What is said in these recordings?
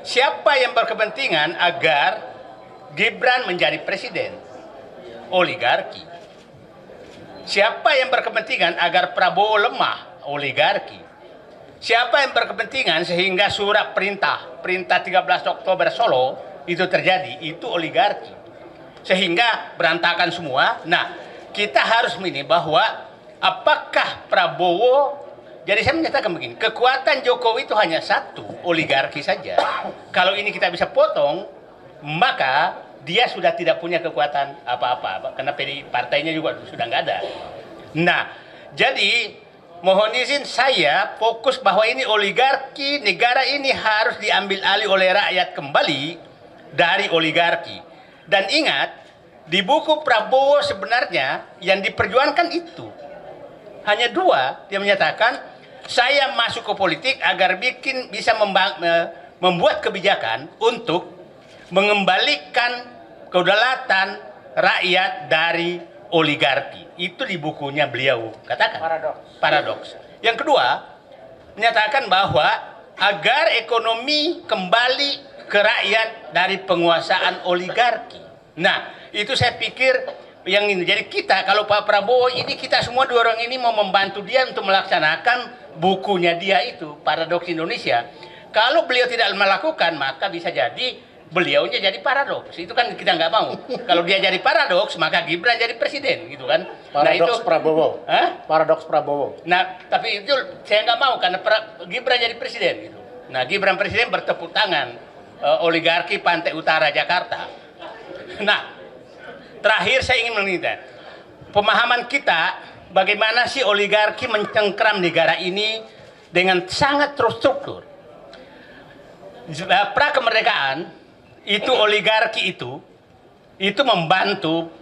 siapa yang berkepentingan agar Gibran menjadi presiden? Oligarki. Siapa yang berkepentingan agar Prabowo lemah? Oligarki. Siapa yang berkepentingan sehingga surat perintah 13 Oktober Solo itu terjadi? Itu oligarki. Sehingga berantakan semua. Nah, kita harus ini bahwa apakah Prabowo, jadi saya menyatakan begini, kekuatan Jokowi itu hanya satu, oligarki saja. Kalau ini kita bisa potong, maka dia sudah tidak punya kekuatan apa-apa, karena partainya juga sudah nggak ada. Nah, jadi mohon izin saya fokus bahwa ini oligarki, negara ini harus diambil alih oleh rakyat kembali dari oligarki. Dan ingat, di buku Prabowo sebenarnya yang diperjuangkan itu hanya dua. Dia menyatakan, saya masuk ke politik agar bisa membuat kebijakan untuk mengembalikan kedaulatan rakyat dari oligarki. Itu di bukunya beliau katakan. Paradoks. Yang kedua, menyatakan bahwa agar ekonomi kembali ke rakyat dari penguasaan oligarki. Nah, itu saya pikir yang ini. Jadi kita, kalau Pak Prabowo ini, kita semua dua orang ini mau membantu dia untuk melaksanakan bukunya dia itu, Paradoks Indonesia. Kalau beliau tidak melakukan, maka bisa jadi beliaunya jadi paradoks. Itu kan kita nggak mau. Kalau dia jadi paradoks, maka Gibran jadi presiden, gitu kan? Paradoks Prabowo. Hah? Paradoks Prabowo. Nah, tapi itu saya nggak mau karena Gibran jadi presiden, gitu. Nah, Gibran presiden bertepuk tangan oligarki Pantai Utara Jakarta. Nah, terakhir saya ingin meminta pemahaman kita bagaimana sih oligarki mencengkram negara ini dengan sangat terstruktur. Pra kemerdekaan itu oligarki itu membantu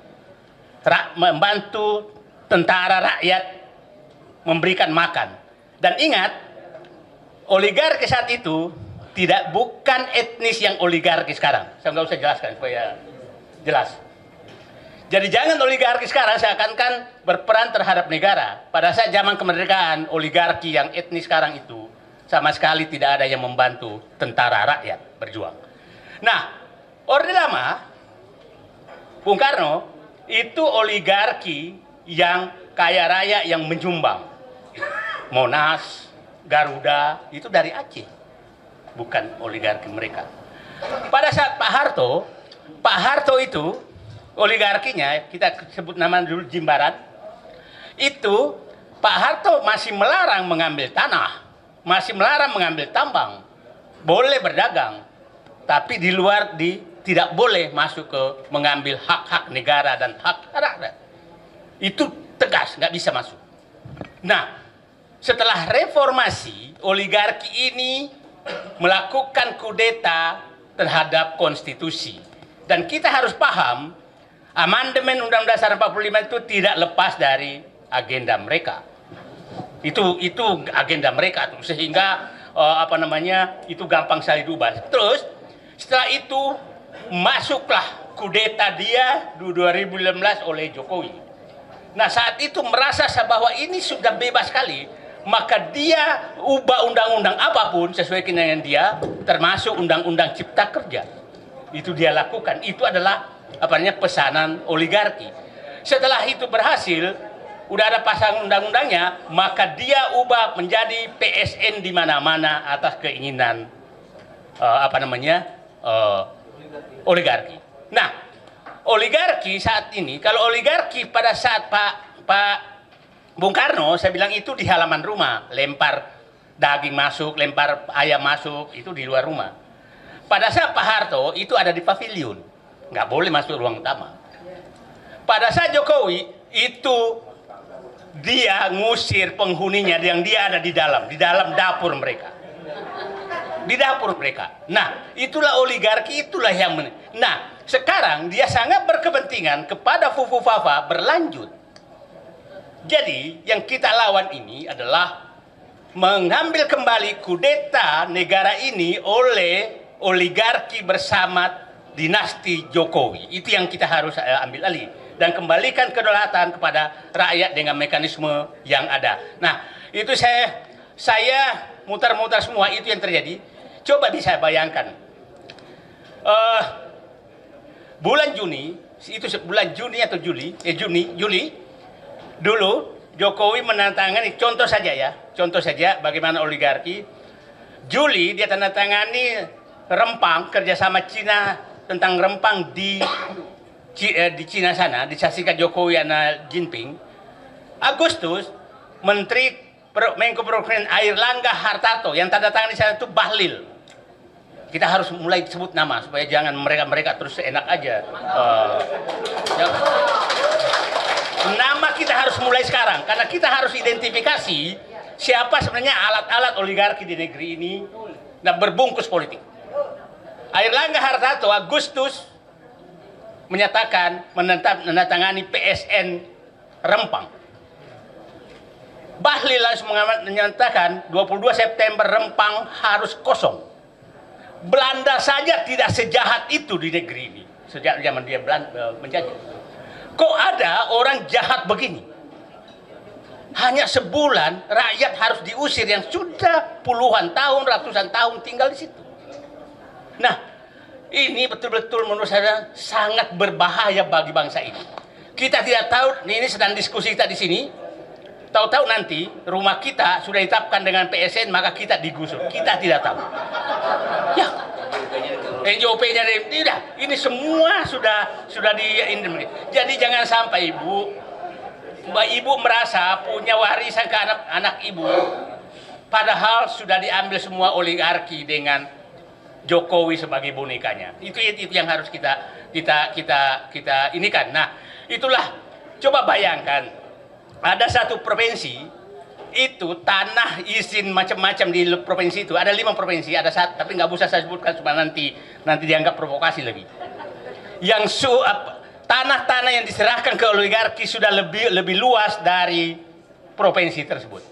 tentara rakyat memberikan makan. Dan ingat, oligarki saat itu bukan etnis yang oligarki sekarang. Saya nggak usah jelaskan supaya jelas. Jadi jangan oligarki sekarang seakan-akan berperan terhadap negara. Pada saat zaman kemerdekaan, oligarki yang etnis sekarang itu sama sekali tidak ada yang membantu tentara rakyat berjuang. Nah, Orde Lama, Bung Karno, itu oligarki yang kaya raya yang menyumbang. Monas, Garuda, itu dari Aceh. Bukan oligarki mereka. Pada saat Pak Harto itu oligarkinya, kita sebut nama dulu Jimbaran, itu Pak Harto masih melarang mengambil tanah, masih melarang mengambil tambang, boleh berdagang, tapi di luar tidak boleh masuk ke mengambil hak-hak negara dan hak rakyat. Itu tegas, nggak bisa masuk. Nah, setelah reformasi, oligarki ini melakukan kudeta terhadap konstitusi. Dan kita harus paham, amandemen Undang-Undang Dasar 45 itu tidak lepas dari agenda mereka. Itu agenda mereka tuh, sehingga itu gampang sekali diubah. Terus setelah itu masuklah kudeta dia 2015 oleh Jokowi. Nah, saat itu merasa bahwa ini sudah bebas sekali, maka dia ubah undang-undang apapun sesuai dengan dia, termasuk undang-undang Cipta Kerja. Itu dia lakukan. Itu adalah pesanan oligarki. Setelah itu berhasil, udah ada pasang undang-undangnya, maka dia ubah menjadi PSN di mana-mana atas keinginan oligarki. Nah, oligarki saat ini, kalau oligarki pada saat Pak Bung Karno, saya bilang itu di halaman rumah, lempar daging masuk, lempar ayam masuk, itu di luar rumah. Pada saat Pak Harto itu ada di pavilion, nggak boleh masuk ruang utama. Pada saat Jokowi itu dia ngusir penghuninya yang dia ada di dalam dapur mereka. Di dapur mereka. Nah, itulah oligarki, itulah yang Nah, sekarang dia sangat berkepentingan kepada Fufu Fafa berlanjut. Jadi, yang kita lawan ini adalah mengambil kembali kudeta negara ini oleh oligarki bersama dinasti Jokowi. Itu yang kita harus ambil alih. Dan kembalikan kedaulatan kepada rakyat dengan mekanisme yang ada. Nah, itu saya mutar-mutar semua itu yang terjadi. Coba bisa bayangkan, Eh, bulan Juni, itu bulan Juni atau Juli, dulu Jokowi menandatangani, contoh saja bagaimana oligarki. Juli dia tanda tangani Rempang, kerjasama Cina tentang Rempang di Cina sana, disaksikan Jokowi dan Jinping. Agustus, Menko Perekonomian Airlangga Hartarto yang tanda tangan di sana itu Bahlil. Kita harus mulai sebut nama supaya jangan mereka terus enak aja. Nama kita harus mulai sekarang karena kita harus identifikasi siapa sebenarnya alat-alat oligarki di negeri ini dan berbungkus politik. Airlangga Hartarto Agustus menyatakan menandatangani PSN Rempang. Bahlil langsung menyatakan 22 September Rempang harus kosong. Belanda saja tidak sejahat itu di negeri ini sejak zaman dia menjajah. Kok ada orang jahat begini? Hanya sebulan rakyat harus diusir yang sudah puluhan tahun, ratusan tahun tinggal di situ. Nah, ini betul-betul menurut saya sangat berbahaya bagi bangsa ini. Kita tidak tahu, ini sedang diskusi kita di sini. Tahu-tahu nanti rumah kita sudah ditetapkan dengan PSN, maka kita digusur. Kita tidak tahu. Ya, NJOP-nya tidak. Ini semua sudah di. Jadi jangan sampai Mbak Ibu merasa punya warisan ke anak Ibu, padahal sudah diambil semua oligarki dengan Jokowi sebagai bonekanya. Itu yang harus kita inikan. Nah, itulah, coba bayangkan. Ada satu provinsi itu tanah izin macam-macam di provinsi itu ada 5 provinsi, ada satu tapi nggak usah saya sebutkan supaya nanti dianggap provokasi lagi. Yang tanah-tanah yang diserahkan ke oligarki sudah lebih luas dari provinsi tersebut.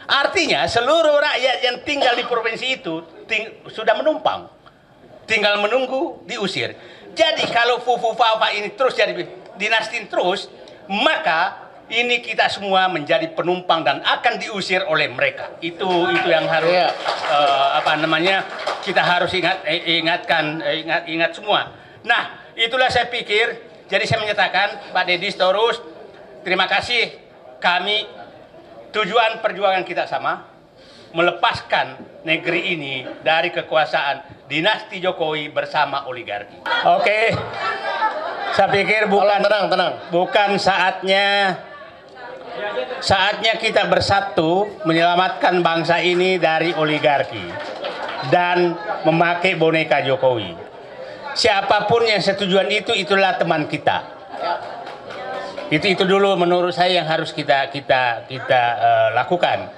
Artinya seluruh rakyat yang tinggal di provinsi itu sudah menumpang, tinggal menunggu diusir. Jadi kalau fufu-fafa ini terus jadi dinasti terus, maka ini kita semua menjadi penumpang dan akan diusir oleh mereka. Itu yang harus kita harus ingat semua. Nah, itulah saya pikir. Jadi saya menyatakan Pak Deddy Storus, terima kasih. Kami tujuan perjuangan kita sama, melepaskan negeri ini dari kekuasaan dinasti Jokowi bersama oligarki. Oke. Saya pikir bukan saatnya kita bersatu menyelamatkan bangsa ini dari oligarki dan memakai boneka Jokowi. Siapapun yang setujuan itulah teman kita. Itu dulu menurut saya yang harus kita lakukan.